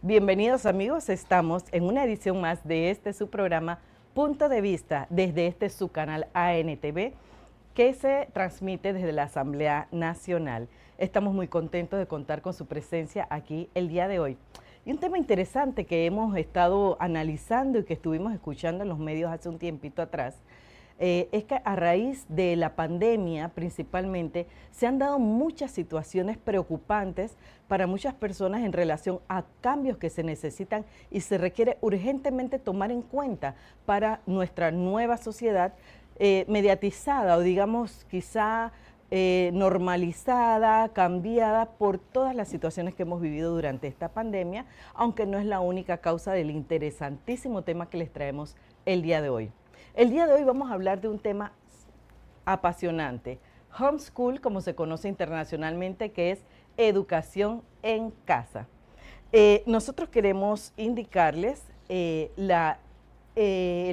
Bienvenidos amigos, estamos en una edición más de su programa Punto de Vista desde su canal ANTV que se transmite desde la Asamblea Nacional. Estamos muy contentos de contar con su presencia aquí el día de hoy. Y un tema interesante que hemos estado analizando y que estuvimos escuchando en los medios hace un tiempito atrás, es que a raíz de la pandemia principalmente se han dado muchas situaciones preocupantes para muchas personas en relación a cambios que se necesitan y se requiere urgentemente tomar en cuenta para nuestra nueva sociedad mediatizada o digamos quizá normalizada, cambiada por todas las situaciones que hemos vivido durante esta pandemia, aunque no es la única causa del interesantísimo tema que les traemos el día de hoy. El día de hoy vamos a hablar de un tema apasionante, homeschool, como se conoce internacionalmente, que es educación en casa. Nosotros queremos indicarles el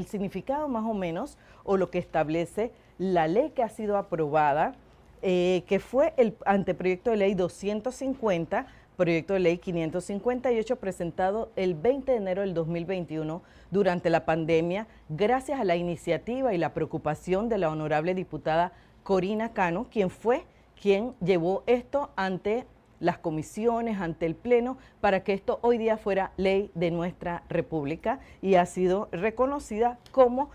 significado más o menos, o lo que establece la ley que ha sido aprobada, que fue el anteproyecto de ley 250, proyecto de ley 558, presentado el 20 de enero del 2021 durante la pandemia, gracias a la iniciativa y la preocupación de la honorable diputada Corina Cano, quien llevó esto ante las comisiones, ante el Pleno, para que esto hoy día fuera ley de nuestra República y ha sido reconocida como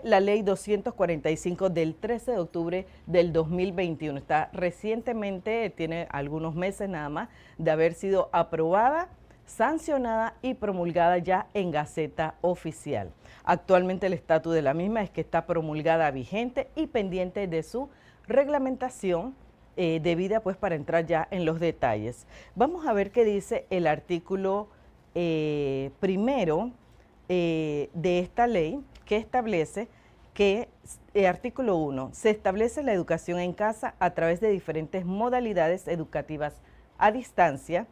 la ley 245 del 13 de octubre del 2021. Está recientemente, tiene algunos meses nada más, de haber sido aprobada, sancionada y promulgada ya en Gaceta Oficial. Actualmente el estatus de la misma es que está promulgada vigente y pendiente de su reglamentación debida pues para entrar ya en los detalles. Vamos a ver qué dice el artículo primero de esta ley, que establece que, artículo 1, se establece la educación en casa a través de diferentes modalidades educativas a distancia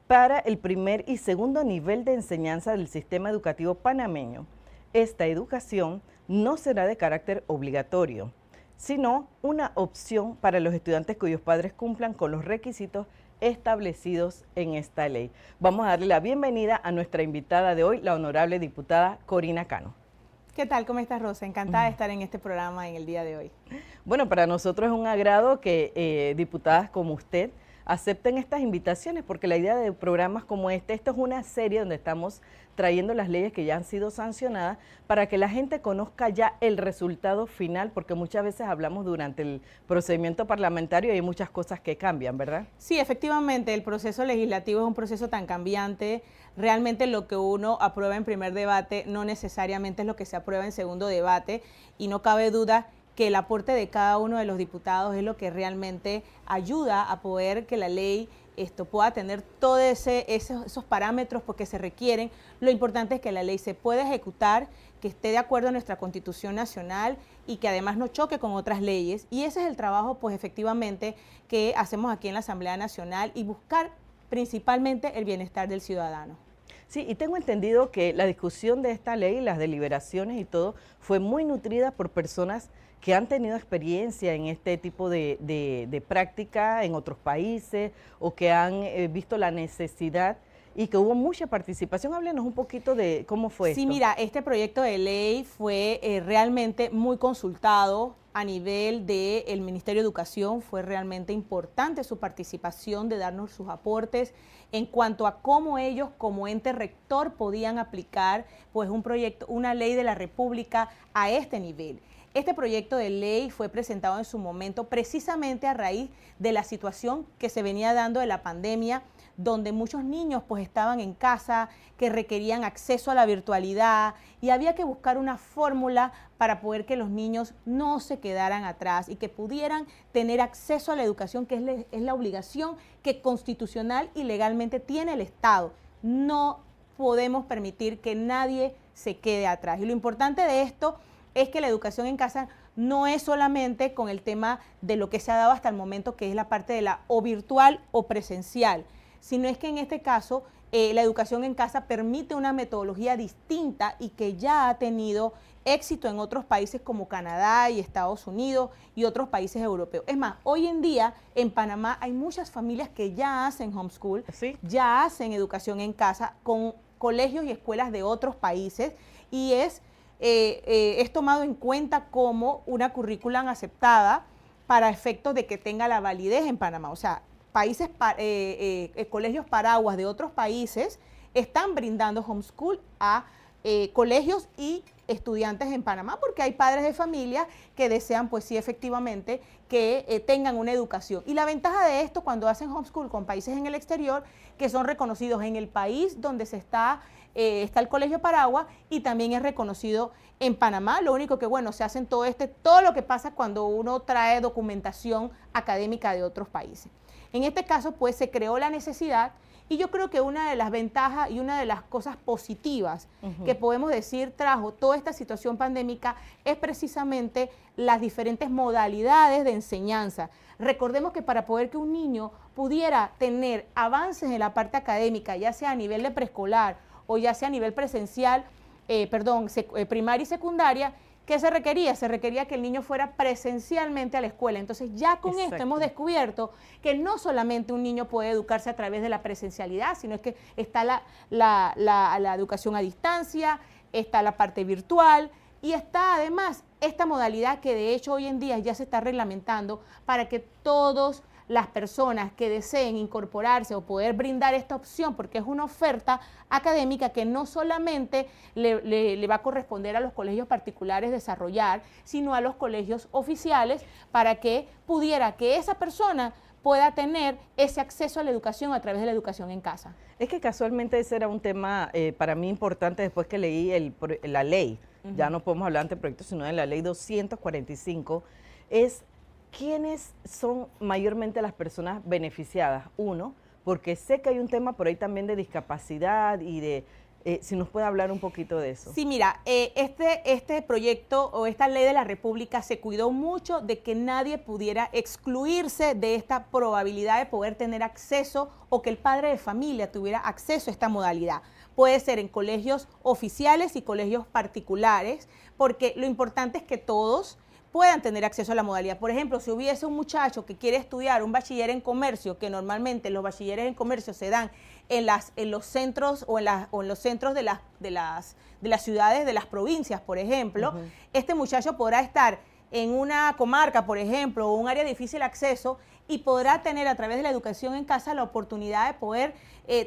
para el primer y segundo nivel de enseñanza del sistema educativo panameño. Esta educación no será de carácter obligatorio, sino una opción para los estudiantes cuyos padres cumplan con los requisitos establecidos en esta ley. Vamos a darle la bienvenida a nuestra invitada de hoy, la honorable diputada Corina Cano. ¿Qué tal? ¿Cómo estás, Rosa? Encantada de estar en este programa en el día de hoy. Bueno, para nosotros es un agrado que diputadas como usted acepten estas invitaciones, porque la idea de programas como esto es una serie donde estamos trayendo las leyes que ya han sido sancionadas para que la gente conozca ya el resultado final, porque muchas veces hablamos durante el procedimiento parlamentario y hay muchas cosas que cambian, ¿verdad? Sí, efectivamente, el proceso legislativo es un proceso tan cambiante. Realmente lo que uno aprueba en primer debate no necesariamente es lo que se aprueba en segundo debate y no cabe duda que el aporte de cada uno de los diputados es lo que realmente ayuda a poder que la ley pueda tener todos esos parámetros porque se requieren. Lo importante es que la ley se pueda ejecutar, que esté de acuerdo a nuestra Constitución Nacional y que además no choque con otras leyes. Y ese es el trabajo, pues efectivamente, que hacemos aquí en la Asamblea Nacional y buscar principalmente el bienestar del ciudadano. Sí, y tengo entendido que la discusión de esta ley, las deliberaciones y todo, fue muy nutrida por personas que han tenido experiencia en este tipo de práctica en otros países o que han visto la necesidad y que hubo mucha participación. Háblenos un poquito de cómo fue esto. Sí, mira, este proyecto de ley fue realmente muy consultado a nivel del Ministerio de Educación. Fue realmente importante su participación, de darnos sus aportes en cuanto a cómo ellos como ente rector podían aplicar pues una ley de la República a este nivel. Este proyecto de ley fue presentado en su momento precisamente a raíz de la situación que se venía dando de la pandemia, donde muchos niños pues estaban en casa, que requerían acceso a la virtualidad y había que buscar una fórmula para poder que los niños no se quedaran atrás y que pudieran tener acceso a la educación, que es la obligación que constitucional y legalmente tiene el Estado. No podemos permitir que nadie se quede atrás. Y lo importante de esto es que la educación en casa no es solamente con el tema de lo que se ha dado hasta el momento, que es la parte de la o virtual o presencial, sino es que en este caso la educación en casa permite una metodología distinta y que ya ha tenido éxito en otros países como Canadá y Estados Unidos y otros países europeos. Es más, hoy en día en Panamá hay muchas familias que ya hacen homeschool, ¿Sí? ya hacen educación en casa con colegios y escuelas de otros países y es tomado en cuenta como una currículum aceptada para efectos de que tenga la validez en Panamá. O sea, colegios paraguas de otros países están brindando homeschool a colegios y estudiantes en Panamá, porque hay padres de familia que desean, pues sí, efectivamente, que tengan una educación. Y la ventaja de esto cuando hacen homeschool con países en el exterior, que son reconocidos en el país donde está el colegio paraguas y también es reconocido en Panamá. Lo único que, bueno, se hacen todo lo que pasa cuando uno trae documentación académica de otros países. En este caso, pues, se creó la necesidad y yo creo que una de las ventajas y una de las cosas positivas que podemos decir trajo toda esta situación pandémica es precisamente las diferentes modalidades de enseñanza. Recordemos que para poder que un niño pudiera tener avances en la parte académica, ya sea a nivel de preescolar o ya sea a nivel presencial, primaria y secundaria, ¿qué se requería? Se requería que el niño fuera presencialmente a la escuela. Entonces ya con esto hemos descubierto que no solamente un niño puede educarse a través de la presencialidad, sino es que está la educación a distancia, está la parte virtual y está además esta modalidad que de hecho hoy en día ya se está reglamentando para que todas las personas que deseen incorporarse o poder brindar esta opción, porque es una oferta académica que no solamente le va a corresponder a los colegios particulares desarrollar, sino a los colegios oficiales para que esa persona pueda tener ese acceso a la educación a través de la educación en casa. Es que casualmente ese era un tema para mí importante después que leí la ley, ya no podemos hablar de anteproyecto, sino de la ley 245, es ¿quiénes son mayormente las personas beneficiadas? Uno, porque sé que hay un tema por ahí también de discapacidad y de, si nos puede hablar un poquito de eso. Sí, mira, este proyecto o esta ley de la República se cuidó mucho de que nadie pudiera excluirse de esta probabilidad de poder tener acceso o que el padre de familia tuviera acceso a esta modalidad. Puede ser en colegios oficiales y colegios particulares, porque lo importante es que todos puedan tener acceso a la modalidad. Por ejemplo, si hubiese un muchacho que quiere estudiar un bachiller en comercio, que normalmente los bachilleres en comercio se dan en los centros o en los centros de las ciudades, de las provincias, por ejemplo, este muchacho podrá estar en una comarca, por ejemplo, o un área de difícil acceso y podrá tener a través de la educación en casa la oportunidad de poder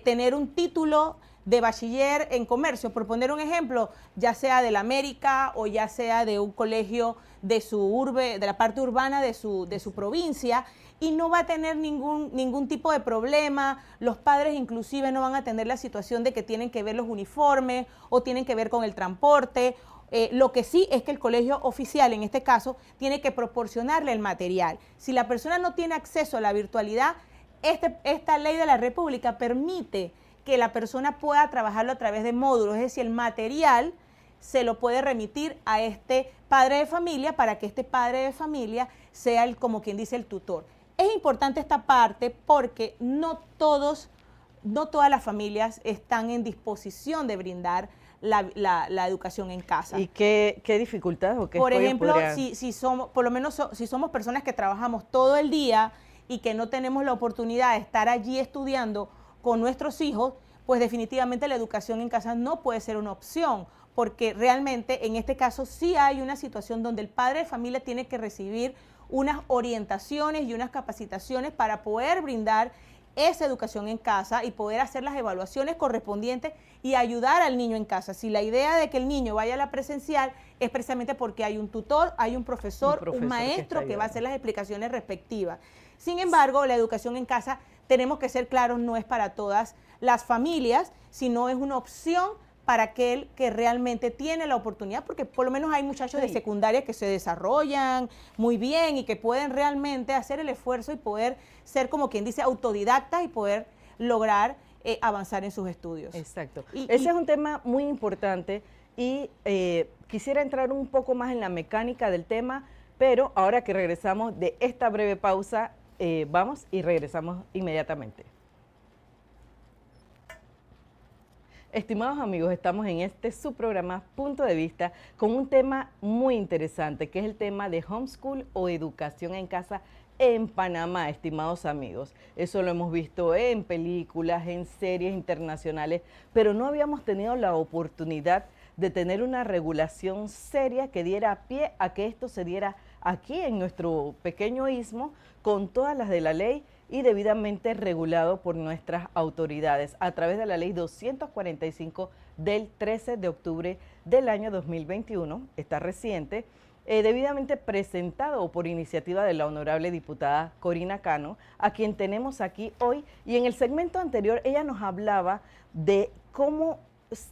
tener un título de bachiller en comercio, por poner un ejemplo, ya sea de la América o ya sea de un colegio de la parte urbana de su provincia, y no va a tener ningún tipo de problema. Los padres inclusive no van a tener la situación de que tienen que ver los uniformes o tienen que ver con el transporte. Lo que sí es que el colegio oficial, en este caso, tiene que proporcionarle el material. Si la persona no tiene acceso a la virtualidad, esta ley de la República permite que la persona pueda trabajarlo a través de módulos, es decir, el material se lo puede remitir a este padre de familia para que este padre de familia sea como quien dice el tutor. Es importante esta parte porque no todas las familias están en disposición de brindar la educación en casa. ¿Y qué dificultades o qué por ejemplo, si somos personas que trabajamos todo el día y que no tenemos la oportunidad de estar allí estudiando con nuestros hijos, pues definitivamente la educación en casa no puede ser una opción, porque realmente en este caso sí hay una situación donde el padre de familia tiene que recibir unas orientaciones y unas capacitaciones para poder brindar esa educación en casa y poder hacer las evaluaciones correspondientes y ayudar al niño en casa. Si la idea de que el niño vaya a la presencial es precisamente porque hay un tutor, hay un profesor, un maestro que va a hacer las explicaciones respectivas. Sin embargo, la educación en casa, tenemos que ser claros, no es para todas las familias, sino es una opción para aquel que realmente tiene la oportunidad, porque por lo menos hay muchachos de secundaria que se desarrollan muy bien y que pueden realmente hacer el esfuerzo y poder ser, como quien dice, autodidactas y poder lograr avanzar en sus estudios. Exacto. Ese es un tema muy importante y quisiera entrar un poco más en la mecánica del tema, pero ahora que regresamos de esta breve pausa, vamos y regresamos inmediatamente. Estimados amigos, estamos en este su programa Punto de Vista con un tema muy interesante, que es el tema de homeschool o educación en casa en Panamá, estimados amigos. Eso lo hemos visto en películas, en series internacionales, pero no habíamos tenido la oportunidad de tener una regulación seria que diera pie a que esto se diera aquí en nuestro pequeño istmo con todas las de la ley y debidamente regulado por nuestras autoridades a través de la ley 245 del 13 de octubre del año 2021, está reciente, debidamente presentado por iniciativa de la honorable diputada Corina Cano, a quien tenemos aquí hoy, y en el segmento anterior ella nos hablaba de cómo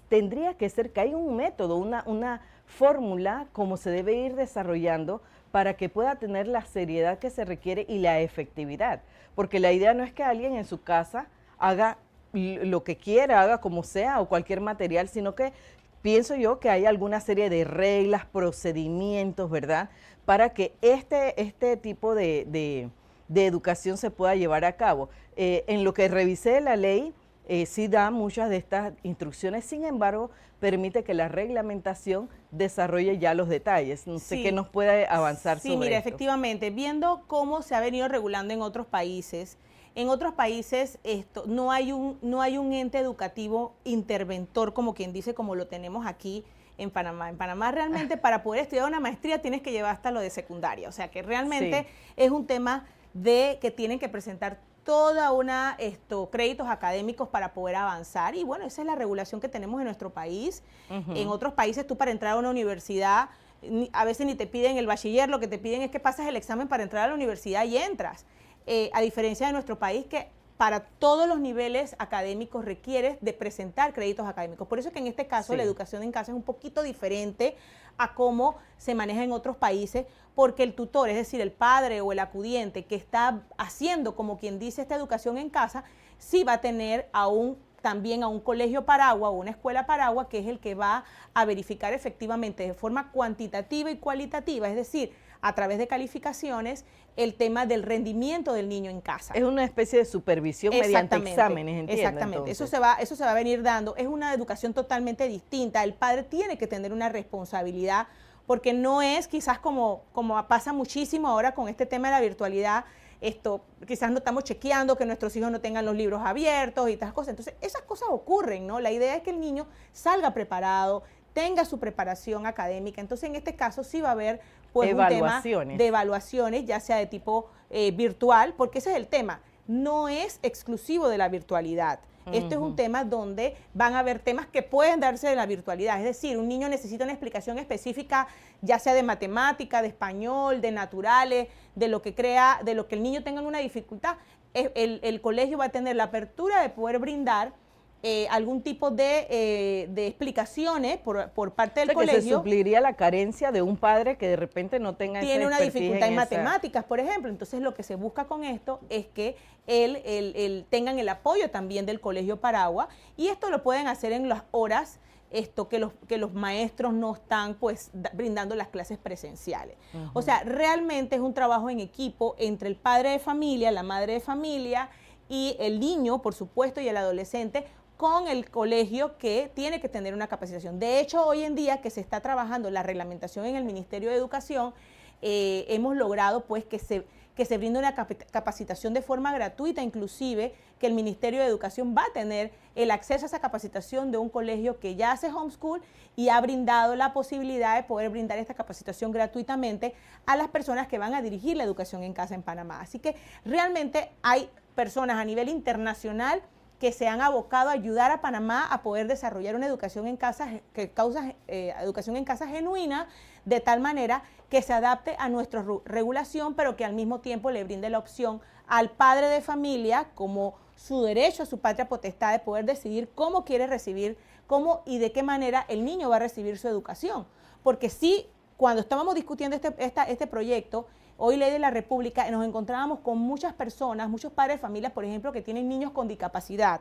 tendría que ser, que hay un método, una fórmula, cómo se debe ir desarrollando para que pueda tener la seriedad que se requiere y la efectividad. Porque la idea no es que alguien en su casa haga lo que quiera, haga como sea o cualquier material, sino que pienso yo que hay alguna serie de reglas, procedimientos, ¿verdad? Para que este tipo de educación se pueda llevar a cabo. En lo que revisé la ley, sí da muchas de estas instrucciones, sin embargo, permite que la reglamentación desarrolle ya los detalles. No sé qué nos puede avanzar sobre Sí, mira, esto. efectivamente, viendo cómo se ha venido regulando en otros países esto no hay un ente educativo interventor, como quien dice, como lo tenemos aquí en Panamá. En Panamá realmente para poder estudiar una maestría tienes que llevar hasta lo de secundaria, o sea que realmente es un tema de que tienen que presentar toda créditos académicos para poder avanzar, y bueno, esa es la regulación que tenemos en nuestro país. En otros países tú para entrar a una universidad a veces ni te piden el bachiller, lo que te piden es que pases el examen para entrar a la universidad y entras. A diferencia de nuestro país, que para todos los niveles académicos requieres de presentar créditos académicos. Por eso es que en este caso la educación en casa es un poquito diferente a cómo se maneja en otros países, porque el tutor, es decir, el padre o el acudiente que está haciendo, como quien dice, esta educación en casa, sí va a tener también a un colegio paraguas o una escuela paraguas, que es el que va a verificar efectivamente de forma cuantitativa y cualitativa, es decir, a través de calificaciones, el tema del rendimiento del niño en casa. Es una especie de supervisión mediante exámenes, entiendo. Exactamente, eso se va a venir dando. Es una educación totalmente distinta. El padre tiene que tener una responsabilidad, porque no es quizás como pasa muchísimo ahora con este tema de la virtualidad. Quizás no estamos chequeando que nuestros hijos no tengan los libros abiertos y estas cosas. Entonces, esas cosas ocurren, ¿no? La idea es que el niño salga preparado, tenga su preparación académica. Entonces, en este caso sí va a haber pues un tema de evaluaciones, ya sea de tipo virtual, porque ese es el tema. No es exclusivo de la virtualidad. Esto es un tema donde van a haber temas que pueden darse de la virtualidad. Es decir, un niño necesita una explicación específica, ya sea de matemática, de español, de naturales, de lo que el niño tenga una dificultad. El colegio va a tener la apertura de poder brindar algún tipo de explicaciones por parte del colegio. Que se supliría la carencia de un padre que de repente no tenga tiene una dificultad en matemáticas, por ejemplo. Entonces, lo que se busca con esto es que tengan el apoyo también del colegio paraguas, y esto lo pueden hacer en las horas que los maestros no están pues brindando las clases presenciales. O sea, realmente es un trabajo en equipo entre el padre de familia, la madre de familia y el niño, por supuesto, y el adolescente, con el colegio, que tiene que tener una capacitación. De hecho, hoy en día que se está trabajando la reglamentación en el Ministerio de Educación, hemos logrado pues que se brinde una capacitación de forma gratuita, inclusive que el Ministerio de Educación va a tener el acceso a esa capacitación de un colegio que ya hace homeschool y ha brindado la posibilidad de poder brindar esta capacitación gratuitamente a las personas que van a dirigir la educación en casa en Panamá. Así que realmente hay personas a nivel internacional que se han abocado a ayudar a Panamá a poder desarrollar una educación en casa educación en casa genuina, de tal manera que se adapte a nuestra regulación, pero que al mismo tiempo le brinde la opción al padre de familia, como su derecho a su patria potestad, de poder decidir cómo quiere recibir, cómo y de qué manera el niño va a recibir su educación. Porque sí, cuando estábamos discutiendo este proyecto, hoy Ley de la República, nos encontrábamos con muchas personas, muchos padres de familia, por ejemplo, que tienen niños con discapacidad,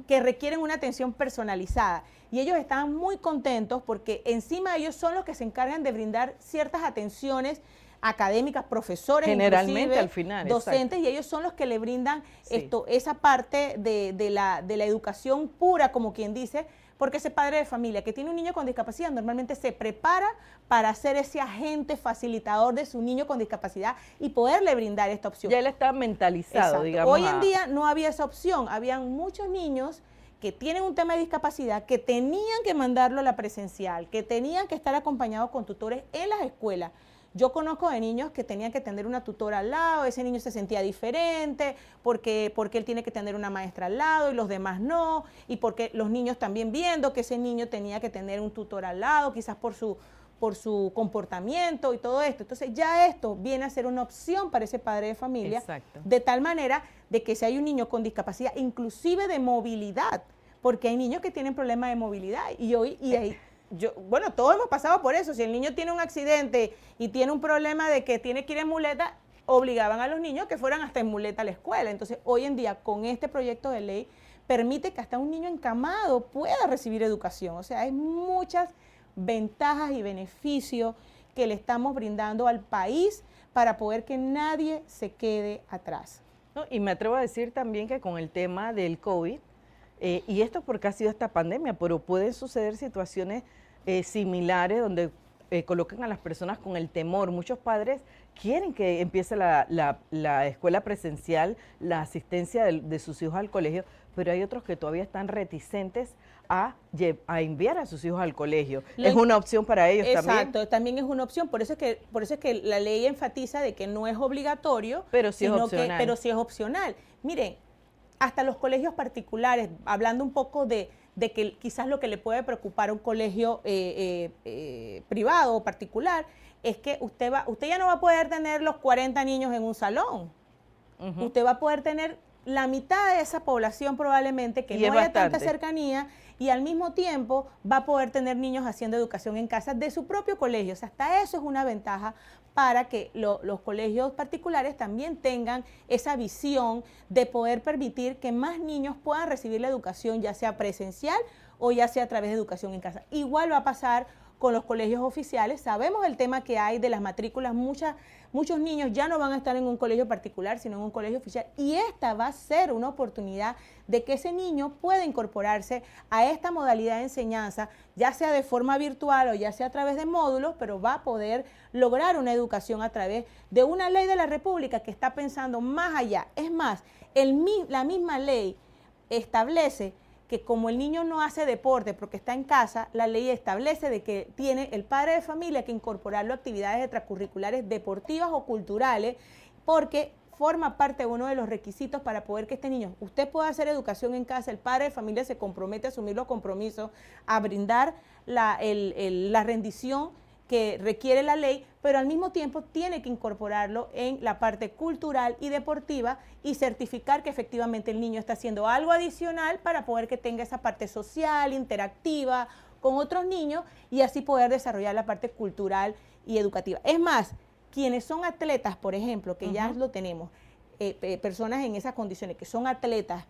que requieren una atención personalizada. Y ellos estaban muy contentos porque encima ellos son los que se encargan de brindar ciertas atenciones académicas, profesores, generalmente al final, docentes, exacto. y ellos son los que le brindan Sí. esa parte de la educación pura, como quien dice, porque ese padre de familia que tiene un niño con discapacidad normalmente se prepara para ser ese agente facilitador de su niño con discapacidad y poderle brindar esta opción. Ya él está mentalizado, Exacto. digamos. Hoy en día no había esa opción, habían muchos niños que tienen un tema de discapacidad, que tenían que mandarlo a la presencial, que tenían que estar acompañados con tutores en las escuelas. Yo conozco de niños que tenían que tener una tutora al lado, ese niño se sentía diferente, porque él tiene que tener una maestra al lado y los demás no, y porque los niños también viendo que ese niño tenía que tener un tutor al lado, quizás por su comportamiento y todo esto. Entonces ya esto viene a ser una opción para ese padre de familia, exacto, de tal manera de que si hay un niño con discapacidad, inclusive de movilidad, porque hay niños que tienen problemas de movilidad bueno, todos hemos pasado por eso. Si el niño tiene un accidente y tiene un problema de que tiene que ir en muleta, obligaban a los niños que fueran hasta en muleta a la escuela. Entonces, hoy en día, con este proyecto de ley, permite que hasta un niño encamado pueda recibir educación. O sea, hay muchas ventajas y beneficios que le estamos brindando al país para poder que nadie se quede atrás. ¿No? Y me atrevo a decir también que con el tema del COVID, y esto porque ha sido esta pandemia, pero pueden suceder situaciones similares donde colocan a las personas con el temor. Muchos padres quieren que empiece la escuela presencial, la asistencia de sus hijos al colegio, pero hay otros que todavía están reticentes a enviar a sus hijos al colegio. Es una opción para ellos también. Exacto, también es una opción. Por eso es que la ley enfatiza de que no es obligatorio, pero sí es opcional. Pero sí es opcional. Miren, hasta los colegios particulares, hablando un poco de que quizás lo que le puede preocupar a un colegio privado o particular es que usted ya no va a poder tener los 40 niños en un salón. Usted va a poder tener la mitad de esa población probablemente, que no haya tanta cercanía, y al mismo tiempo va a poder tener niños haciendo educación en casa de su propio colegio. O sea, hasta eso es una ventaja para que los colegios particulares también tengan esa visión de poder permitir que más niños puedan recibir la educación, ya sea presencial o ya sea a través de educación en casa. Igual va a pasar con los colegios oficiales. Sabemos el tema que hay de las matrículas. Muchos niños ya no van a estar en un colegio particular, sino en un colegio oficial. Y esta va a ser una oportunidad de que ese niño pueda incorporarse a esta modalidad de enseñanza, ya sea de forma virtual o ya sea a través de módulos, pero va a poder lograr una educación a través de una ley de la República que está pensando más allá. Es más, la misma ley establece que como el niño no hace deporte porque está en casa, la ley establece de que tiene el padre de familia que incorporarlo a actividades extracurriculares deportivas o culturales, porque forma parte de uno de los requisitos para poder que este niño, usted pueda hacer educación en casa, el padre de familia se compromete a asumir los compromisos, a brindar la rendición que requiere la ley, pero al mismo tiempo tiene que incorporarlo en la parte cultural y deportiva y certificar que efectivamente el niño está haciendo algo adicional para poder que tenga esa parte social, interactiva con otros niños y así poder desarrollar la parte cultural y educativa. Es más, quienes son atletas, por ejemplo, que ya lo tenemos, personas en esas condiciones, que son atletas,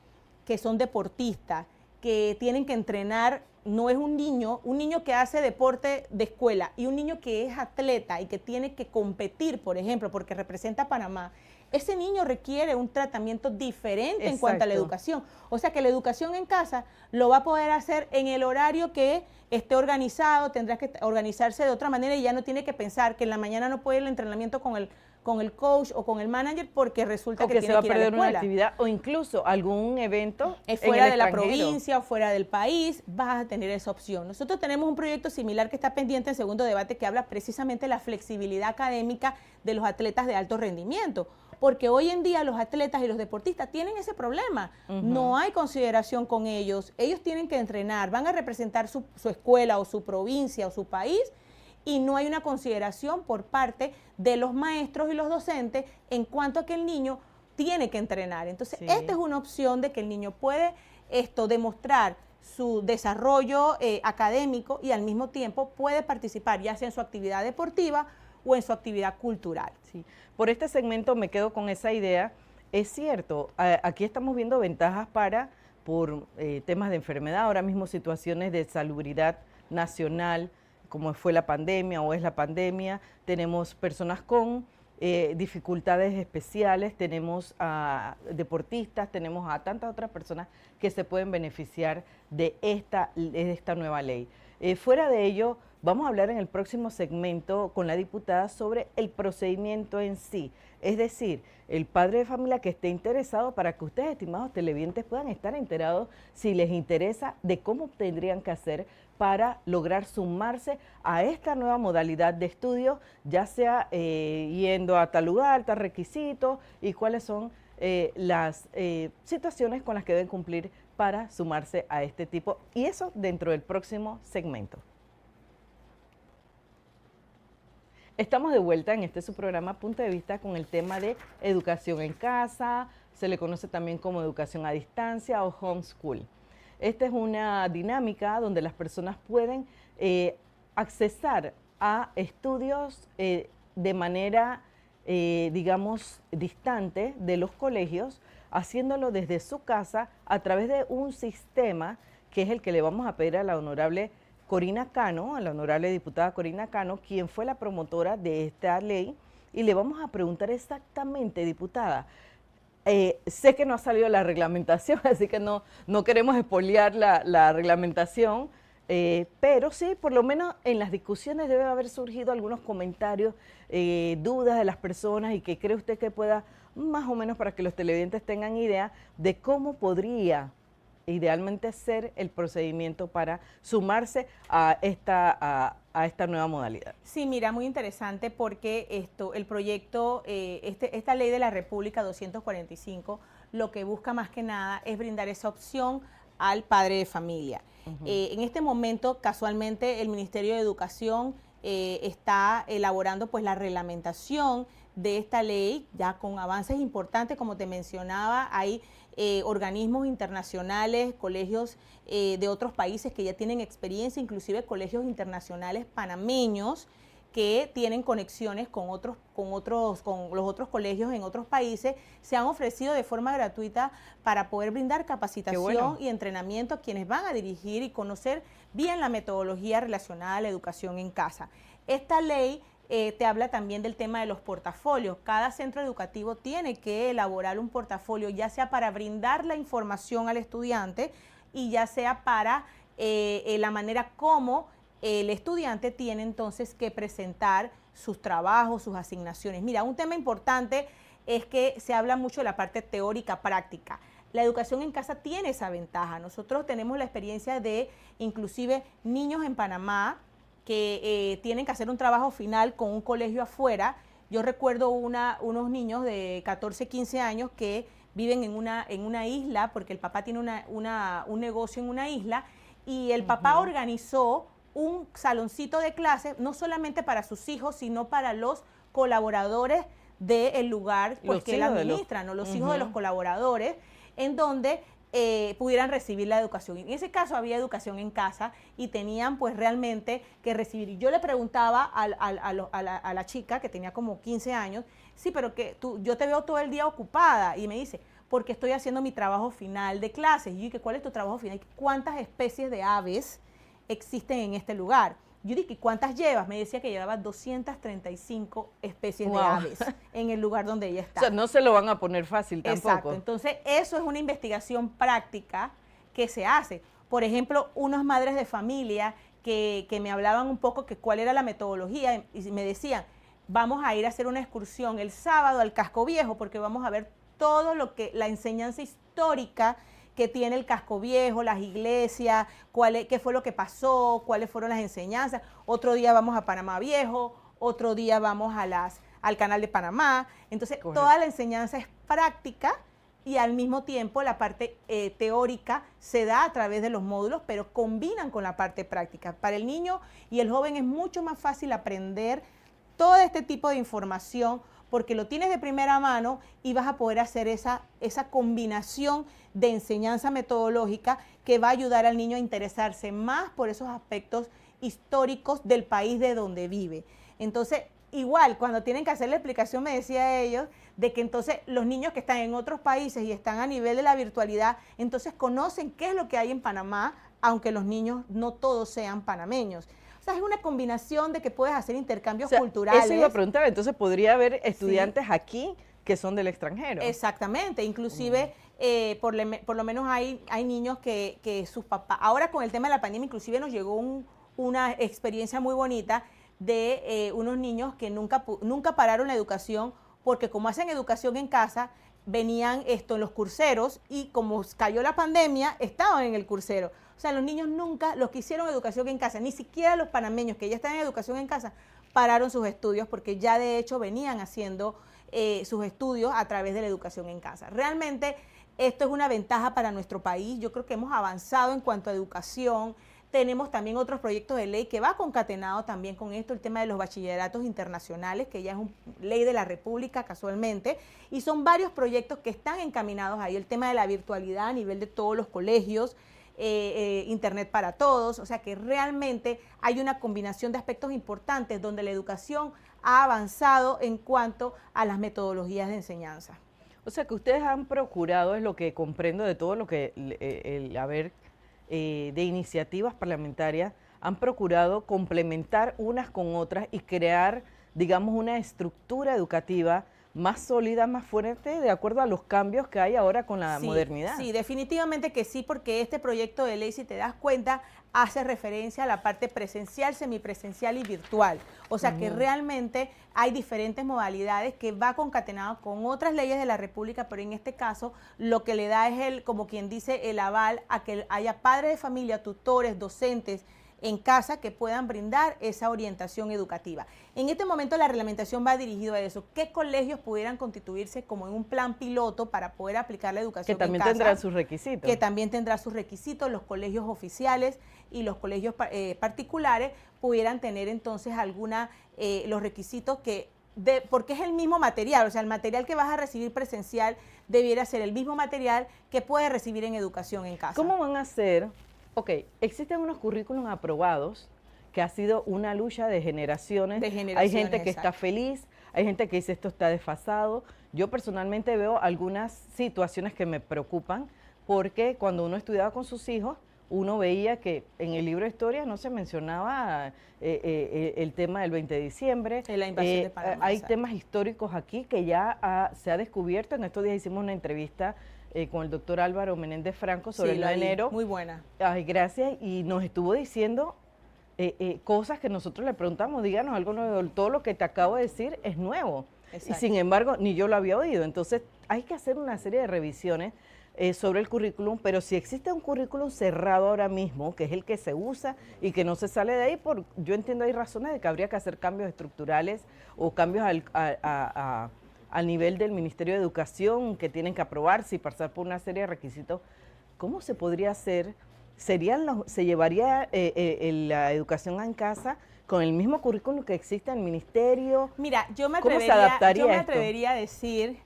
que son deportistas, que tienen que entrenar, no es un niño que hace deporte de escuela y un niño que es atleta y que tiene que competir, por ejemplo, porque representa a Panamá, ese niño requiere un tratamiento diferente en cuanto a la educación. O sea que la educación en casa lo va a poder hacer en el horario que esté organizado, tendrá que organizarse de otra manera y ya no tiene que pensar que en la mañana no puede ir al entrenamiento con el coach o con el manager porque resulta que se va a ir a la perder una escuela. actividad o incluso algún evento fuera de la provincia o fuera del país, vas a tener esa opción. Nosotros tenemos un proyecto similar que está pendiente en segundo debate que habla precisamente de la flexibilidad académica de los atletas de alto rendimiento, porque hoy en día los atletas y los deportistas tienen ese problema. No hay consideración con ellos. Ellos tienen que entrenar, van a representar su escuela o su provincia o su país, y no hay una consideración por parte de los maestros y los docentes en cuanto a que el niño tiene que entrenar. Entonces, esta es una opción de que el niño puede demostrar su desarrollo académico y al mismo tiempo puede participar ya sea en su actividad deportiva o en su actividad cultural. Sí. Por este segmento me quedo con esa idea. Es cierto, aquí estamos viendo ventajas por temas de enfermedad, ahora mismo situaciones de salubridad nacional, como fue la pandemia o es la pandemia, tenemos personas con dificultades especiales, tenemos a deportistas, tenemos a tantas otras personas que se pueden beneficiar de esta nueva ley. Fuera de ello, vamos a hablar en el próximo segmento con la diputada sobre el procedimiento en sí, es decir, el padre de familia que esté interesado, para que ustedes, estimados televidentes, puedan estar enterados si les interesa de cómo tendrían que hacer para lograr sumarse a esta nueva modalidad de estudio, ya sea yendo a tal lugar, tal requisito, y cuáles son las situaciones con las que deben cumplir para sumarse a este tipo, y eso dentro del próximo segmento. Estamos de vuelta en su programa Punto de Vista con el tema de educación en casa, se le conoce también como educación a distancia o homeschool. Esta es una dinámica donde las personas pueden accesar a estudios de manera, digamos, distante de los colegios, haciéndolo desde su casa a través de un sistema que es el que le vamos a pedir a la honorable Corina Cano, a la honorable diputada Corina Cano, quien fue la promotora de esta ley, y le vamos a preguntar exactamente, diputada, sé que no ha salido la reglamentación, así que no queremos espoliar la reglamentación, pero sí, por lo menos en las discusiones debe haber surgido algunos comentarios, dudas de las personas, y que cree usted que pueda, más o menos para que los televidentes tengan idea de cómo podría idealmente ser el procedimiento para sumarse a esta nueva modalidad. Sí, mira, muy interesante porque el proyecto, esta ley de la República 245, lo que busca más que nada es brindar esa opción al padre de familia. En este momento, casualmente, el Ministerio de Educación está elaborando pues la reglamentación de esta ley, ya con avances importantes, como te mencionaba, hay organismos internacionales, colegios de otros países que ya tienen experiencia, inclusive colegios internacionales panameños que tienen conexiones con los otros colegios en otros países, se han ofrecido de forma gratuita para poder brindar capacitación y entrenamiento a quienes van a dirigir y conocer bien la metodología relacionada a la educación en casa. Esta ley te habla también del tema de los portafolios. Cada centro educativo tiene que elaborar un portafolio, ya sea para brindar la información al estudiante y ya sea para la manera como el estudiante tiene entonces que presentar sus trabajos, sus asignaciones. Mira, un tema importante es que se habla mucho de la parte teórica práctica. La educación en casa tiene esa ventaja. Nosotros tenemos la experiencia de inclusive niños en Panamá que tienen que hacer un trabajo final con un colegio afuera. Yo recuerdo unos niños de 14, 15 años que viven en una isla, porque el papá tiene un negocio en una isla, y el papá organizó un saloncito de clases, no solamente para sus hijos, sino para los colaboradores del lugar pues, que él administra, ¿no? Los hijos de los colaboradores, en donde pudieran recibir la educación. En ese caso había educación en casa y tenían pues realmente que recibir. Y yo le preguntaba a la chica que tenía como 15 años, sí, pero que yo te veo todo el día ocupada, y me dice, porque estoy haciendo mi trabajo final de clases. Y yo dije, ¿cuál es tu trabajo final? ¿Cuántas especies de aves existen en este lugar? Yo dije, ¿cuántas llevas? Me decía que llevaba 235 especies de aves en el lugar donde ella está. O sea, no se lo van a poner fácil tampoco. Exacto, entonces eso es una investigación práctica que se hace. Por ejemplo, unas madres de familia que me hablaban un poco que cuál era la metodología, y me decían, vamos a ir a hacer una excursión el sábado al Casco Viejo porque vamos a ver todo lo que, la enseñanza histórica que tiene el Casco Viejo, las iglesias, qué fue lo que pasó, cuáles fueron las enseñanzas. Otro día vamos a Panamá Viejo, otro día vamos al Canal de Panamá. Entonces, toda la enseñanza es práctica y al mismo tiempo la parte teórica se da a través de los módulos, pero combinan con la parte práctica. Para el niño y el joven es mucho más fácil aprender todo este tipo de información porque lo tienes de primera mano y vas a poder hacer esa combinación de enseñanza metodológica que va a ayudar al niño a interesarse más por esos aspectos históricos del país de donde vive. Entonces, igual, cuando tienen que hacer la explicación, me decía ellos, de que entonces los niños que están en otros países y están a nivel de la virtualidad, entonces conocen qué es lo que hay en Panamá, aunque los niños no todos sean panameños. O esa es una combinación de que puedes hacer intercambios O sea, culturales. eso iba a preguntar, entonces podría haber estudiantes aquí que son del extranjero. Exactamente, inclusive por lo menos hay niños que sus papás, ahora con el tema de la pandemia, inclusive nos llegó una experiencia muy bonita de unos niños que nunca pararon la educación, porque como hacen educación en casa, venían en los curseros y como cayó la pandemia, estaban en el cursero. O sea, los niños nunca, los que hicieron educación en casa, ni siquiera los panameños que ya están en educación en casa, pararon sus estudios porque ya de hecho venían haciendo sus estudios a través de la educación en casa. Realmente esto es una ventaja para nuestro país. Yo creo que hemos avanzado en cuanto a educación. Tenemos también otros proyectos de ley que va concatenado también con esto, el tema de los bachilleratos internacionales, que ya es una ley de la República casualmente, y son varios proyectos que están encaminados ahí, el tema de la virtualidad a nivel de todos los colegios, Internet para todos, o sea que realmente hay una combinación de aspectos importantes donde la educación ha avanzado en cuanto a las metodologías de enseñanza. O sea que ustedes han procurado, es lo que comprendo de todo lo que el haber de iniciativas parlamentarias, han procurado complementar unas con otras y crear, digamos, una estructura educativa más sólida, más fuerte, de acuerdo a los cambios que hay ahora con la modernidad. Sí, definitivamente que sí, porque este proyecto de ley, si te das cuenta, hace referencia a la parte presencial, semipresencial y virtual. O sea que realmente hay diferentes modalidades que va concatenado con otras leyes de la República, pero en este caso lo que le da es como quien dice, el aval a que haya padres de familia, tutores, docentes, en casa que puedan brindar esa orientación educativa. En este momento la reglamentación va dirigido a eso. ¿Qué colegios pudieran constituirse como en un plan piloto para poder aplicar la educación en casa? Que también tendrán sus requisitos. Que también tendrá sus requisitos. Los colegios oficiales y los colegios particulares pudieran tener entonces los requisitos porque es el mismo material, o sea, el material que vas a recibir presencial debiera ser el mismo material que puedes recibir en educación en casa. ¿Cómo van a hacer? Ok, existen unos currículums aprobados que ha sido una lucha de generaciones. Hay gente que está feliz, hay gente que dice esto está desfasado. Yo personalmente veo algunas situaciones que me preocupan porque cuando uno estudiaba con sus hijos, uno veía que en el libro de historia no se mencionaba el tema del 20 de diciembre. La invasión de Panamá. Hay temas históricos aquí que ya se ha descubierto. En estos días hicimos una entrevista con el doctor Álvaro Menéndez Franco sobre el 9 de enero. Muy buena. Ay, gracias. Y nos estuvo diciendo cosas que nosotros le preguntamos, díganos algo nuevo. Todo lo que te acabo de decir es nuevo. Exacto. Y sin embargo, ni yo lo había oído. Entonces, hay que hacer una serie de revisiones sobre el currículum, pero si existe un currículum cerrado ahora mismo, que es el que se usa y que no se sale de ahí, yo entiendo hay razones de que habría que hacer cambios estructurales o cambios al nivel del Ministerio de Educación que tienen que aprobarse y pasar por una serie de requisitos. ¿Cómo se podría hacer? ¿Se llevaría la educación en casa con el mismo currículum que existe en el Ministerio? Mira, yo me atrevería a decir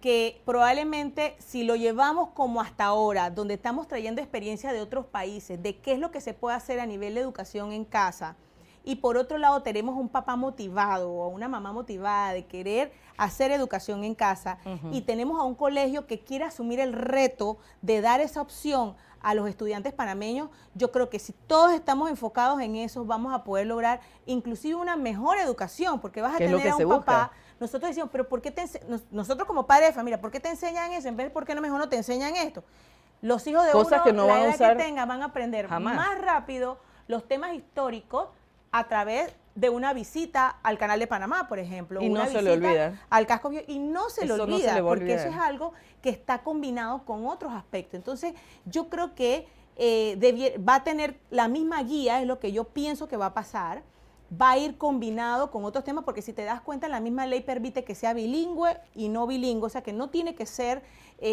que probablemente si lo llevamos como hasta ahora, donde estamos trayendo experiencia de otros países, de qué es lo que se puede hacer a nivel de educación en casa, y por otro lado tenemos un papá motivado o una mamá motivada de querer hacer educación en casa, y tenemos a un colegio que quiere asumir el reto de dar esa opción a los estudiantes panameños, yo creo que si todos estamos enfocados en eso, vamos a poder lograr inclusive una mejor educación, porque vas a tener a un papá. Nosotros decimos, pero ¿por qué nosotros como padres de familia, ¿por qué te enseñan eso? En vez de ¿por qué no mejor no te enseñan esto? Los hijos de cosas uno, que no la van a edad usar que tengan, van a aprender jamás. Más rápido los temas históricos a través de una visita al Canal de Panamá, por ejemplo. Y una no se le olvida. Al casco viejo, y no se le olvida, porque eso es algo que está combinado con otros aspectos. Entonces, yo creo que va a tener la misma guía, es lo que yo pienso que va a pasar, va a ir combinado con otros temas, porque si te das cuenta, la misma ley permite que sea bilingüe y no bilingüe, o sea que no tiene que ser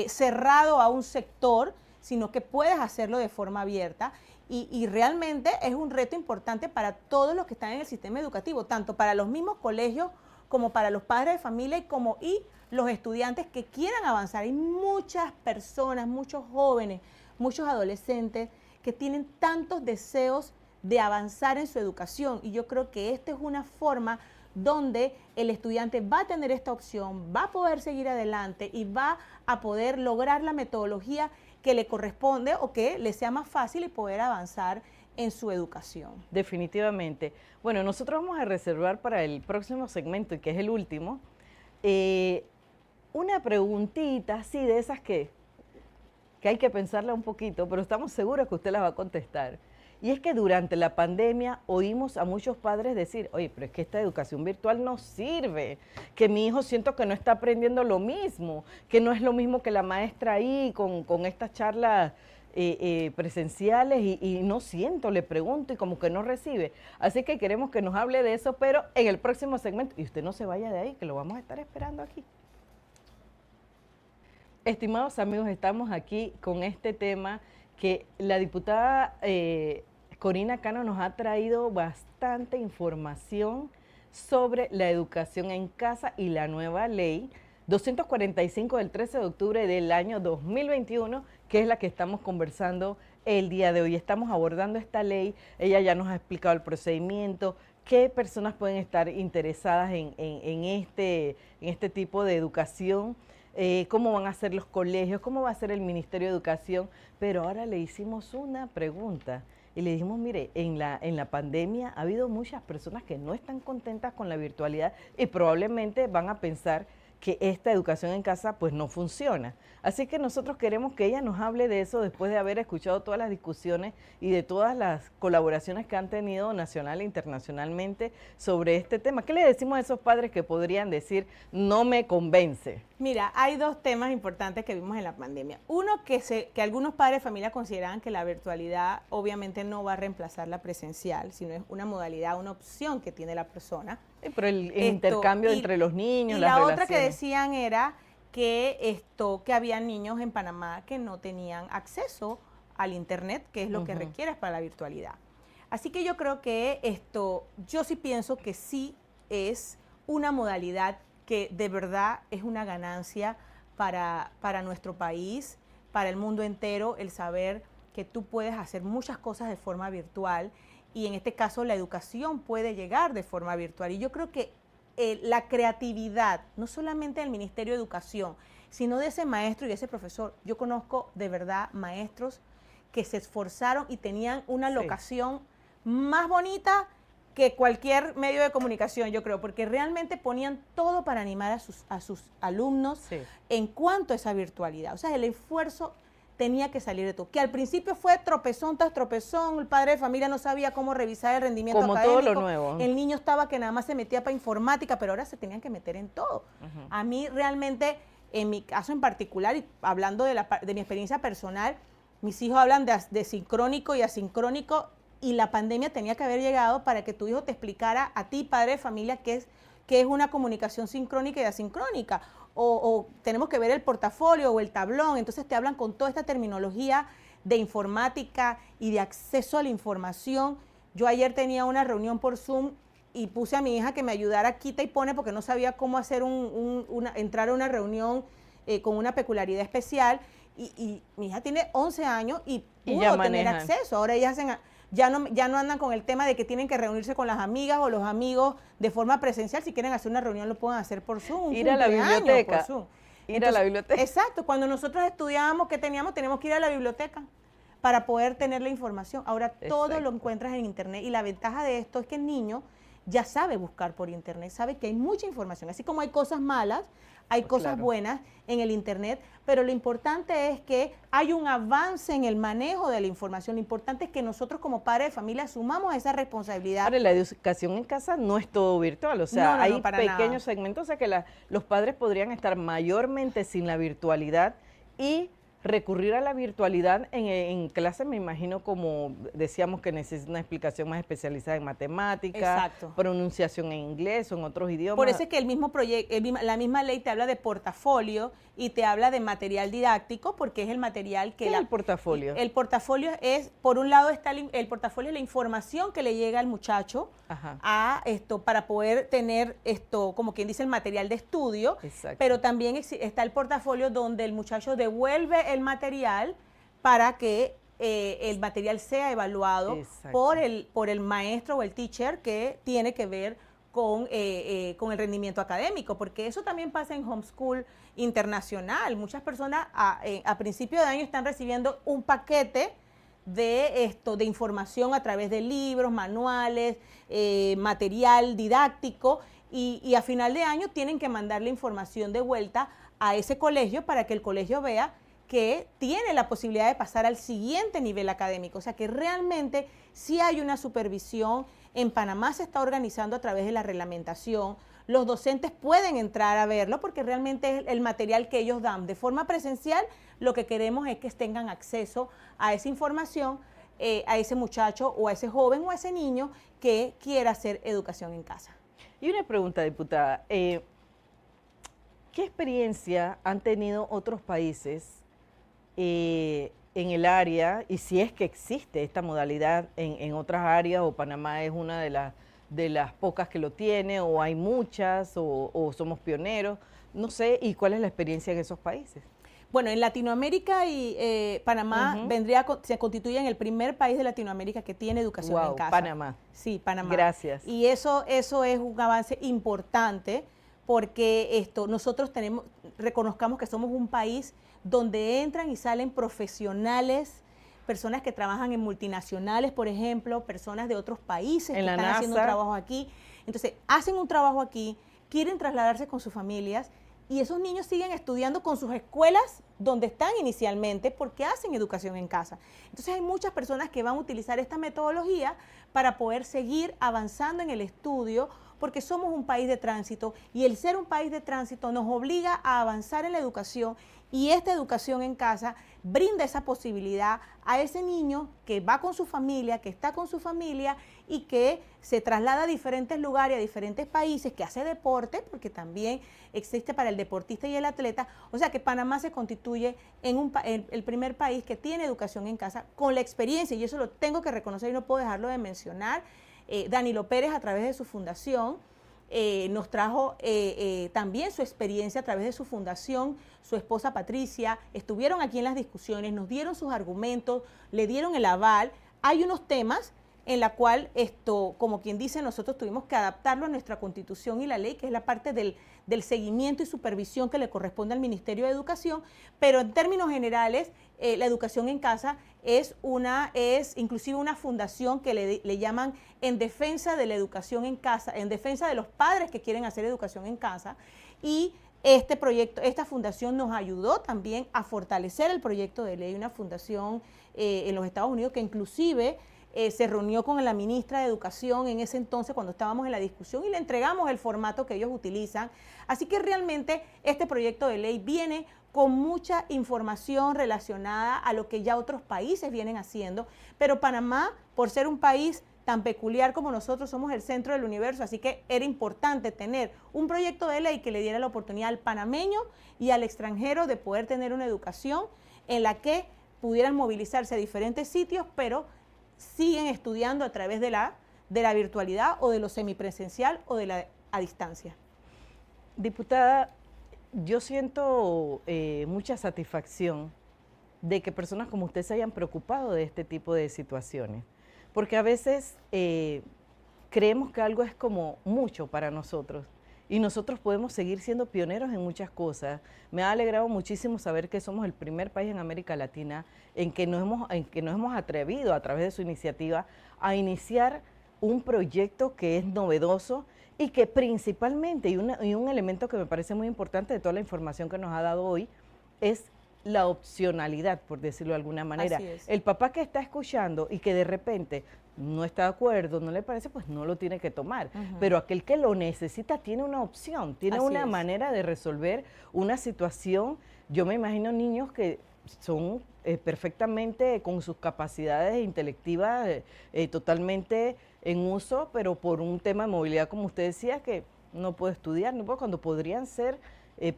cerrado a un sector, sino que puedes hacerlo de forma abierta. Y realmente es un reto importante para todos los que están en el sistema educativo, tanto para los mismos colegios como para los padres de familia y los estudiantes que quieran avanzar. Hay muchas personas, muchos jóvenes, muchos adolescentes que tienen tantos deseos de avanzar en su educación, y yo creo que esta es una forma donde el estudiante va a tener esta opción, va a poder seguir adelante y va a poder lograr la metodología que le corresponde o que le sea más fácil y poder avanzar en su educación. Definitivamente. Bueno, nosotros vamos a reservar para el próximo segmento, y que es el último, una preguntita así de esas que hay que pensarla un poquito, pero estamos seguros que usted la va a contestar. Y es que durante la pandemia oímos a muchos padres decir, oye, pero es que esta educación virtual no sirve, que mi hijo siento que no está aprendiendo lo mismo, que no es lo mismo que la maestra ahí con estas charlas presenciales y no siento, le pregunto y como que no recibe. Así que queremos que nos hable de eso, pero en el próximo segmento. Y usted no se vaya de ahí, que lo vamos a estar esperando aquí. Estimados amigos, estamos aquí con este tema que la diputada Corina Cano nos ha traído bastante información sobre la educación en casa y la nueva ley 245 del 13 de octubre del año 2021, que es la que estamos conversando el día de hoy. Estamos abordando esta ley, ella ya nos ha explicado el procedimiento, qué personas pueden estar interesadas en este tipo de educación, cómo van a ser los colegios, cómo va a ser el Ministerio de Educación, pero ahora le hicimos una pregunta y le dijimos, mire, en la pandemia ha habido muchas personas que no están contentas con la virtualidad y probablemente van a pensar que esta educación en casa pues no funciona. Así que nosotros queremos que ella nos hable de eso después de haber escuchado todas las discusiones y de todas las colaboraciones que han tenido nacional e internacionalmente sobre este tema. ¿Qué le decimos a esos padres que podrían decir, no me convence? Mira, hay dos temas importantes que vimos en la pandemia. Uno, que algunos padres de familia consideraban que la virtualidad obviamente no va a reemplazar la presencial, sino es una modalidad, una opción que tiene la persona. Pero el intercambio entre los niños, y las la relaciones. otra que decían era que había niños en Panamá que no tenían acceso al internet, que es lo que requieres para la virtualidad. Así que yo creo que yo sí pienso que sí es una modalidad que de verdad es una ganancia para nuestro país, para el mundo entero, el saber que tú puedes hacer muchas cosas de forma virtual y en este caso la educación puede llegar de forma virtual. Y yo creo que la creatividad, no solamente del Ministerio de Educación, sino de ese maestro y de ese profesor. Yo conozco de verdad maestros que se esforzaron y tenían una locación más bonita que cualquier medio de comunicación, yo creo, porque realmente ponían todo para animar a sus alumnos en cuanto a esa virtualidad. O sea, el esfuerzo tenía que salir de todo. Que al principio fue tropezón tras tropezón, el padre de familia no sabía cómo revisar el rendimiento académico. Como todo lo nuevo. El niño estaba que nada más se metía para informática, pero ahora se tenían que meter en todo. A mí realmente, en mi caso en particular, y hablando de mi experiencia personal, mis hijos hablan de sincrónico y asincrónico, y la pandemia tenía que haber llegado para que tu hijo te explicara a ti, padre de familia, qué es una comunicación sincrónica y asincrónica. O tenemos que ver el portafolio o el tablón, entonces te hablan con toda esta terminología de informática y de acceso a la información. Yo ayer tenía una reunión por Zoom y puse a mi hija que me ayudara quita y pone porque no sabía cómo hacer entrar a una reunión con una peculiaridad especial y mi hija tiene 11 años y pudo tener acceso. Ahora ellas ya no andan con el tema de que tienen que reunirse con las amigas o los amigos de forma presencial. Si quieren hacer una reunión lo pueden hacer por Zoom. Ir a la biblioteca. Ir a la biblioteca. Exacto. Cuando nosotros estudiábamos, ¿qué teníamos? Teníamos que ir a la biblioteca para poder tener la información. Ahora todo lo encuentras en internet y la ventaja de esto es que el niño ya sabe buscar por internet, sabe que hay mucha información. Así como hay cosas malas, hay cosas buenas en el internet, pero lo importante es que hay un avance en el manejo de la información. Lo importante es que nosotros como padres de familia asumamos esa responsabilidad. Ahora, la educación en casa no es todo virtual, o sea, hay pequeños segmentos, o sea que los padres podrían estar mayormente sin la virtualidad y recurrir a la virtualidad en clase, me imagino, como decíamos, que necesita una explicación más especializada en matemáticas, pronunciación en inglés o en otros idiomas. Por eso es que el mismo proyecto, la misma ley te habla de portafolio y te habla de material didáctico, porque es el material que... ¿Qué es el portafolio? El portafolio es, por un lado está el portafolio, es la información que le llega al muchacho para poder tener como quien dice, el material de estudio. Pero también está el portafolio donde el muchacho devuelve el material para que el material sea evaluado por el maestro o el teacher, que tiene que ver con el rendimiento académico, porque eso también pasa en homeschool internacional. Muchas personas a principio de año están recibiendo un paquete de información a través de libros, manuales, material didáctico, y a final de año tienen que mandar la información de vuelta a ese colegio para que el colegio vea que tiene la posibilidad de pasar al siguiente nivel académico. O sea que realmente sí hay una supervisión. En Panamá se está organizando a través de la reglamentación. Los docentes pueden entrar a verlo porque realmente es el material que ellos dan. De forma presencial, lo que queremos es que tengan acceso a esa información, a ese muchacho o a ese joven o a ese niño que quiera hacer educación en casa. Y una pregunta, diputada. ¿Qué experiencia han tenido otros países en el área, y si es que existe esta modalidad en otras áreas, o Panamá es una de las pocas que lo tiene, o hay muchas, o somos pioneros, no sé, y cuál es la experiencia en esos países? Bueno, en Latinoamérica y Panamá se constituye en el primer país de Latinoamérica que tiene educación en casa. Panamá. Sí, Panamá. Gracias. Y eso es un avance importante porque nosotros reconozcamos que somos un país donde entran y salen profesionales, personas que trabajan en multinacionales, por ejemplo, personas de otros países que están haciendo un trabajo aquí. Entonces, hacen un trabajo aquí, quieren trasladarse con sus familias, y esos niños siguen estudiando con sus escuelas donde están inicialmente porque hacen educación en casa. Entonces hay muchas personas que van a utilizar esta metodología para poder seguir avanzando en el estudio, porque somos un país de tránsito, y el ser un país de tránsito nos obliga a avanzar en la educación, y esta educación en casa brinda esa posibilidad a ese niño que va con su familia, que está con su familia y que se traslada a diferentes lugares, a diferentes países, que hace deporte, porque también existe para el deportista y el atleta. O sea que Panamá se constituye en el primer país que tiene educación en casa con la experiencia, y eso lo tengo que reconocer y no puedo dejarlo de mencionar. Danilo Pérez, a través de su fundación, nos trajo también su experiencia a través de su fundación. Su esposa Patricia estuvieron aquí en las discusiones, nos dieron sus argumentos, le dieron el aval. Hay unos temas en la cual como quien dice, nosotros tuvimos que adaptarlo a nuestra Constitución y la ley, que es la parte del seguimiento y supervisión que le corresponde al Ministerio de Educación, pero en términos generales, la educación en casa es inclusive una fundación que le llaman en defensa de la educación en casa, en defensa de los padres que quieren hacer educación en casa, y esta fundación nos ayudó también a fortalecer el proyecto de ley, una fundación en los Estados Unidos que inclusive se reunió con la ministra de Educación en ese entonces cuando estábamos en la discusión, y le entregamos el formato que ellos utilizan. Así que realmente este proyecto de ley viene con mucha información relacionada a lo que ya otros países vienen haciendo, pero Panamá, por ser un país tan peculiar como nosotros, somos el centro del universo, así que era importante tener un proyecto de ley que le diera la oportunidad al panameño y al extranjero de poder tener una educación en la que pudieran movilizarse a diferentes sitios, pero siguen estudiando a través de la virtualidad o de lo semipresencial o a distancia. Diputada, yo siento mucha satisfacción de que personas como usted se hayan preocupado de este tipo de situaciones, porque a veces creemos que algo es como mucho para nosotros, y nosotros podemos seguir siendo pioneros en muchas cosas. Me ha alegrado muchísimo saber que somos el primer país en América Latina en que nos hemos atrevido a través de su iniciativa a iniciar un proyecto que es novedoso y que principalmente, y un elemento que me parece muy importante de toda la información que nos ha dado hoy, es la opcionalidad, por decirlo de alguna manera. Así es. El papá que está escuchando y que de repente no está de acuerdo, no le parece, pues no lo tiene que tomar. Pero aquel que lo necesita tiene una opción, tiene una manera de resolver una situación. Yo me imagino niños que son perfectamente con sus capacidades intelectivas totalmente en uso, pero por un tema de movilidad, como usted decía, que no puede estudiar, no puede, cuando podrían ser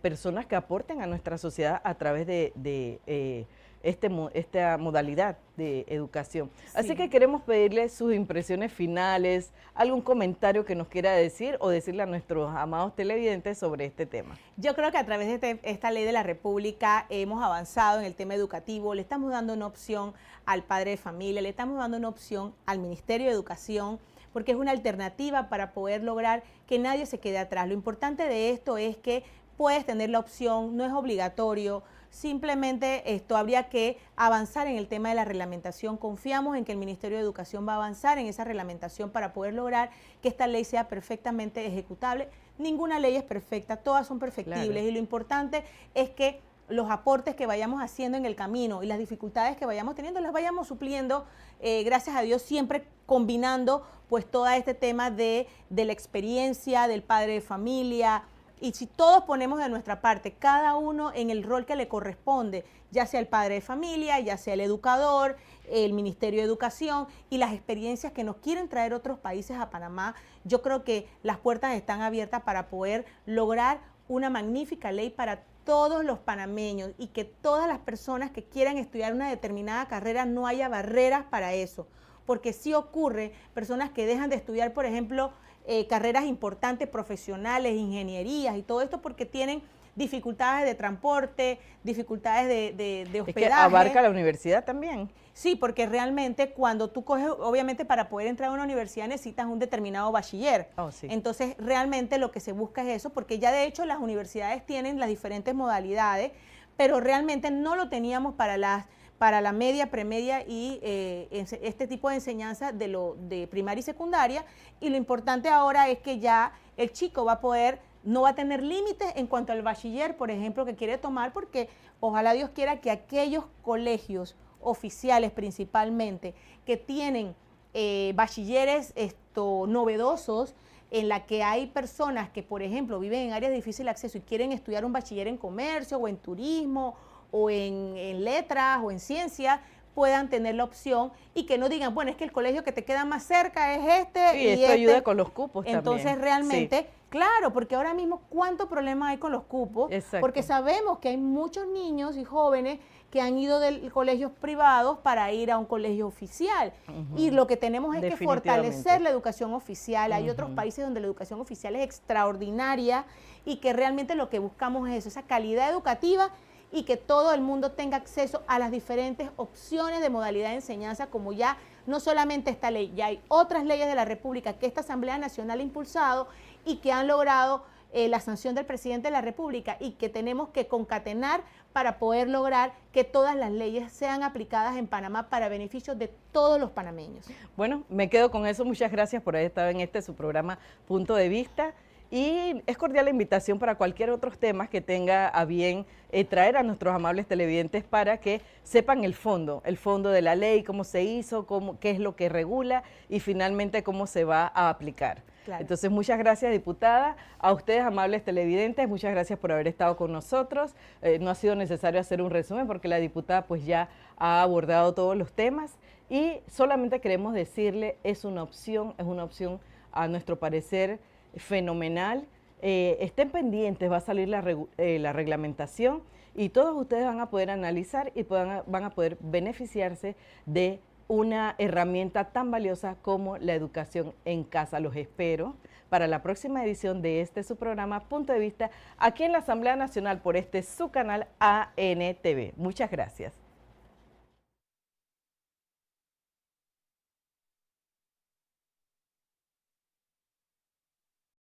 personas que aporten a nuestra sociedad a través de esta modalidad de educación. Sí. Así que queremos pedirle sus impresiones finales, algún comentario que nos quiera decir o decirle a nuestros amados televidentes sobre este tema. Yo creo que a través de esta ley de la República hemos avanzado en el tema educativo, le estamos dando una opción al padre de familia, le estamos dando una opción al Ministerio de Educación porque es una alternativa para poder lograr que nadie se quede atrás. Lo importante de esto es que puedes tener la opción, no es obligatorio, simplemente esto habría que avanzar en el tema de la reglamentación. Confiamos en que el Ministerio de Educación va a avanzar en esa reglamentación para poder lograr que esta ley sea perfectamente ejecutable. Ninguna ley es perfecta, todas son perfectibles, claro. Y lo importante es que los aportes que vayamos haciendo en el camino y las dificultades que vayamos teniendo las vayamos supliendo, gracias a Dios, siempre combinando pues todo este tema de la experiencia del padre de familia. Y si todos ponemos de nuestra parte, cada uno en el rol que le corresponde, ya sea el padre de familia, ya sea el educador, el Ministerio de Educación y las experiencias que nos quieren traer otros países a Panamá, yo creo que las puertas están abiertas para poder lograr una magnífica ley para todos los panameños y que todas las personas que quieran estudiar una determinada carrera no haya barreras para eso. Porque sí ocurre personas que dejan de estudiar, por ejemplo, carreras importantes, profesionales, ingenierías y todo esto porque tienen dificultades de transporte, dificultades de hospedaje. Es que abarca la universidad también. Sí, porque realmente cuando tú coges, obviamente para poder entrar a una universidad necesitas un determinado bachiller. Oh, sí. Entonces realmente lo que se busca es eso, porque ya de hecho las universidades tienen las diferentes modalidades, pero realmente no lo teníamos para la media, premedia y este tipo de enseñanza de primaria y secundaria, y lo importante ahora es que ya el chico va a poder, no va a tener límites en cuanto al bachiller, por ejemplo, que quiere tomar, porque ojalá Dios quiera que aquellos colegios oficiales principalmente que tienen bachilleres novedosos, en la que hay personas que, por ejemplo, viven en áreas de difícil acceso y quieren estudiar un bachiller en comercio o en turismo o en letras o en ciencia, puedan tener la opción y que no digan, bueno, es que el colegio que te queda más cerca es este. Sí, y esto ayuda con los cupos entonces, también. Realmente, sí. Claro, porque ahora mismo cuánto problema hay con los cupos. Exacto. Porque sabemos que hay muchos niños y jóvenes que han ido de colegios privados para ir a un colegio oficial. Y lo que tenemos es que fortalecer la educación oficial. Hay otros países donde la educación oficial es extraordinaria y que realmente lo que buscamos es eso, esa calidad educativa y que todo el mundo tenga acceso a las diferentes opciones de modalidad de enseñanza, como ya no solamente esta ley, ya hay otras leyes de la República que esta Asamblea Nacional ha impulsado y que han logrado la sanción del presidente de la República y que tenemos que concatenar para poder lograr que todas las leyes sean aplicadas en Panamá para beneficio de todos los panameños. Bueno, me quedo con eso. Muchas gracias por haber estado en su programa Punto de Vista. Y es cordial la invitación para cualquier otros temas que tenga a bien traer a nuestros amables televidentes para que sepan el fondo de la ley, cómo se hizo, qué es lo que regula y finalmente cómo se va a aplicar. Claro. Entonces, muchas gracias, diputada. A ustedes, amables televidentes, muchas gracias por haber estado con nosotros. No ha sido necesario hacer un resumen porque la diputada pues ya ha abordado todos los temas y solamente queremos decirle, es una opción a nuestro parecer fenomenal. Estén pendientes, va a salir la reglamentación y todos ustedes van a poder analizar y van a poder beneficiarse de una herramienta tan valiosa como la educación en casa. Los espero para la próxima edición de su programa Punto de Vista aquí en la Asamblea Nacional por su canal ANTV. Muchas gracias.